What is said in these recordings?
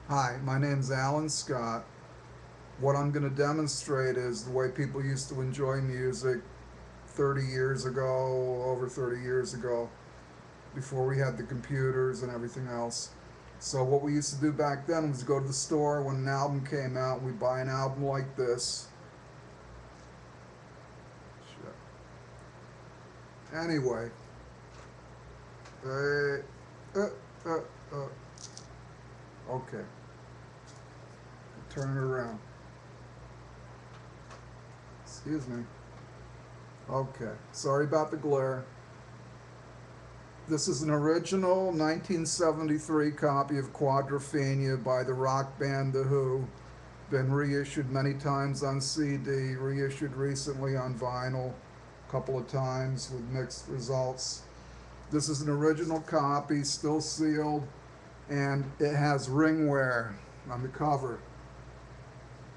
Hi, my name's Alan Scott. What I'm going to demonstrate is the way people used to enjoy music 30 years ago, over 30 years ago, before we had the computers and everything else. So, what we used to do back then was go to the store when an album came out, we'd buy an album like this. Shit. Anyway, uh, uh, uh, uh, okay, turn it around. Excuse me. Okay, sorry about the glare. This is an original 1973 copy of Quadrophenia by the rock band The Who. Been reissued many times on CD, reissued recently on vinyl a couple of times with mixed results. This is an original copy, still sealed, and it has ringware on the cover.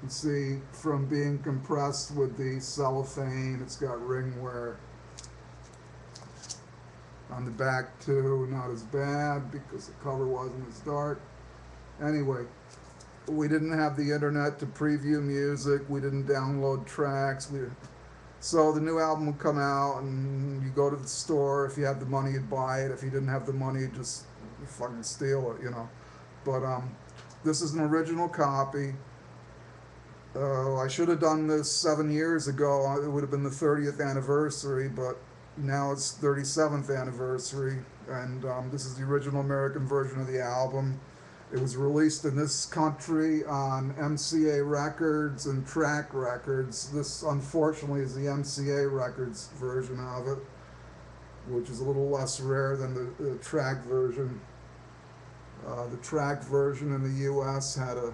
You can see from being compressed with the cellophane, it's got ringware. On the back too, not as bad because the cover wasn't as dark. Anyway, we didn't have the internet to preview music. We didn't download tracks. So the new album would come out, and you go to the store. If you had the money, you'd buy it. If you didn't have the money, you'd just fucking steal it. But this is an original copy. I should have done this 7 years ago. It would have been the 30th anniversary, but now it's 37th anniversary, and this is the original American version of the album. It was released in this country on MCA Records and Track Records. This, unfortunately, is the MCA Records version of it, which is a little less rare than the track version. The track version in the US had a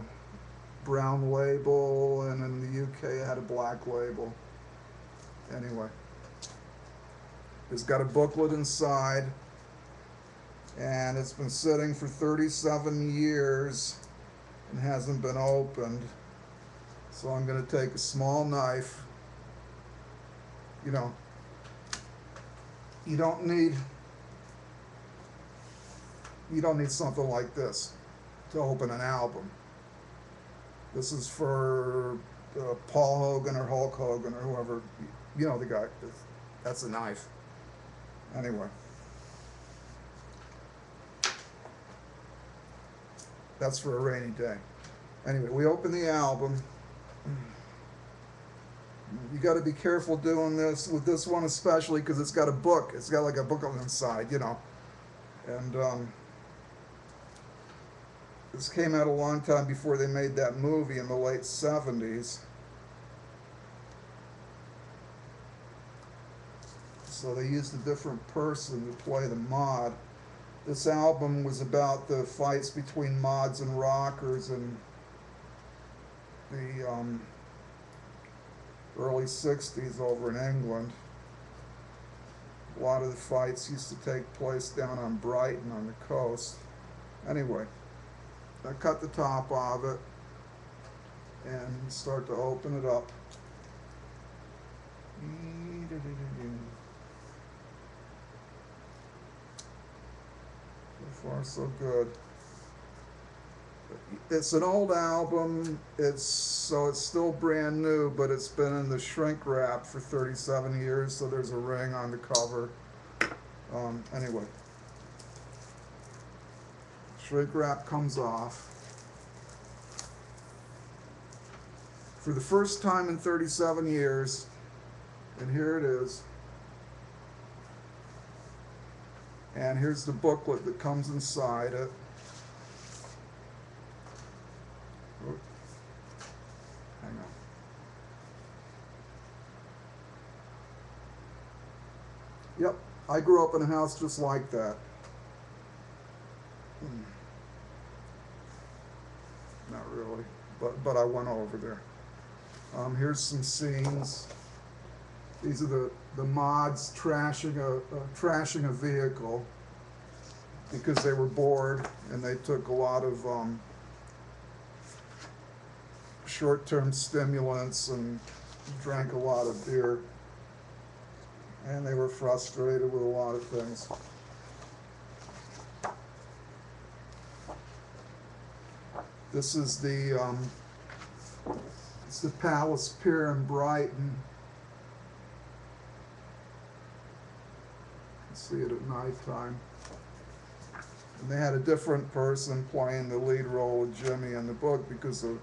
brown label, and in the UK it had a black label. Anyway, it's got a booklet inside, and it's been sitting for 37 years and hasn't been opened. So I'm going to take a small knife. You know, you don't need you don't need something like this to open an album. This is for Paul Hogan or Hulk Hogan or whoever. You know the guy. That's a knife. Anyway, that's for a rainy day. Anyway, we open the album. You got to be careful doing this with this one, especially because it's got a book. It's got like a book on the inside. And this came out a long time before they made that movie in the late 70s. So they used a different person to play the mod. This album was about the fights between mods and rockers in the early 60s over in England. A lot of the fights used to take place down on Brighton on the coast. Anyway, I cut the top of it and start to open it up. So far, so good. It's an old album. It's still brand new, but it's been in the shrink wrap for 37 years. So there's a ring on the cover. Anyway, shrink wrap comes off. For the first time in 37 years, and here it is. And here's the booklet that comes inside it. Hang on. Yep, I grew up in a house just like that. Not really, but I went over there. Here's some scenes. These are the mods trashing a vehicle because they were bored and they took a lot of short-term stimulants and drank a lot of beer, and they were frustrated with a lot of things. This is it's the Palace Pier in Brighton. You can see it at nighttime. And they had a different person playing the lead role of Jimmy in the book because the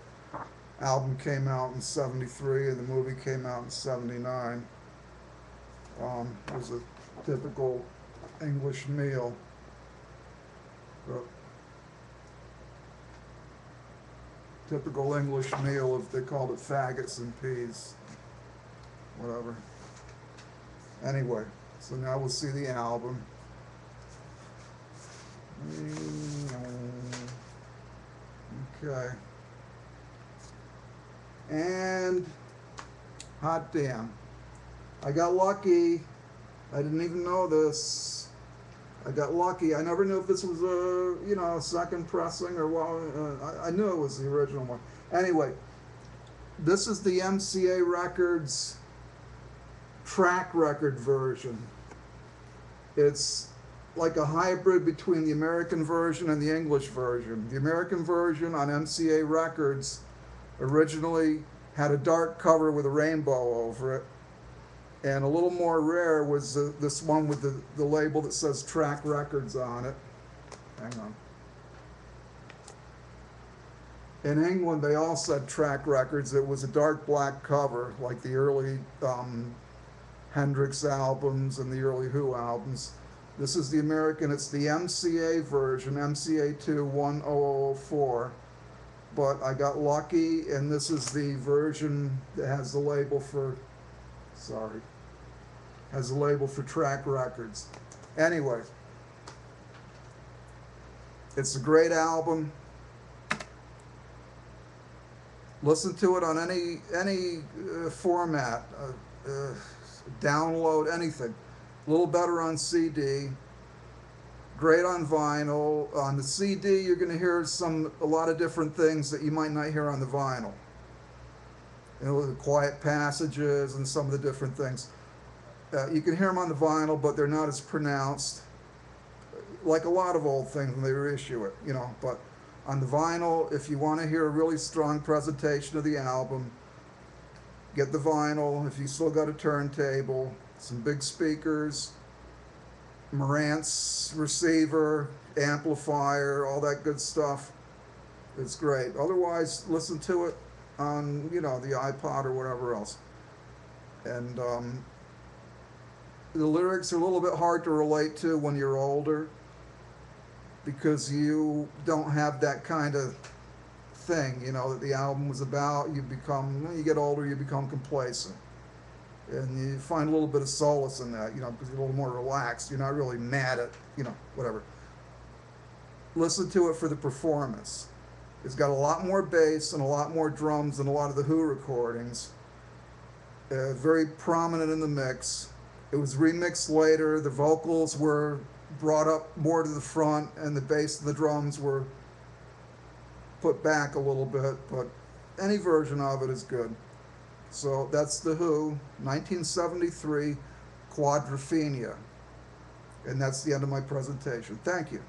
album came out in '73 and the movie came out in '79. It was a typical English meal. Typical English meal, if they called it faggots and peas, whatever. Anyway, so now we'll see the album. Okay. And hot damn, I got lucky. I didn't even know this. I got lucky. I never knew if this was a second pressing or what. I knew it was the original one. Anyway, this is the MCA Records track record version. It's like a hybrid between the American version and the English version. The American version on MCA Records originally had a dark cover with a rainbow over it. And a little more rare was this one with the label that says Track Records on it. Hang on. In England, they all said Track Records. It was a dark black cover, like the early Hendrix albums and the early Who albums. This is the American. It's the MCA version, MCA 21004. But I got lucky, and this is the version that has the label for, has a label for Track Records. Anyway, it's a great album. Listen to it on any format, download, anything. A little better on CD. Great on vinyl. On the CD, you're going to hear a lot of different things that you might not hear on the vinyl. The quiet passages and some of the different things. You can hear them on the vinyl, but they're not as pronounced. Like a lot of old things when they reissue it, But on the vinyl, if you want to hear a really strong presentation of the album, get the vinyl. If you still got a turntable, some big speakers, Marantz receiver, amplifier, all that good stuff. It's great. Otherwise, listen to it on, the iPod or whatever else. And the lyrics are a little bit hard to relate to when you're older because you don't have that kind of thing, that the album was about. You get older, you become complacent. And you find a little bit of solace in that, because you're a little more relaxed. You're not really mad at, whatever. Listen to it for the performance. It's got a lot more bass and a lot more drums than a lot of the Who recordings. Very prominent in the mix. It was remixed later. The vocals were brought up more to the front, and the bass and the drums were put back a little bit. But any version of it is good. So that's the Who, 1973, Quadrophenia. And that's the end of my presentation. Thank you.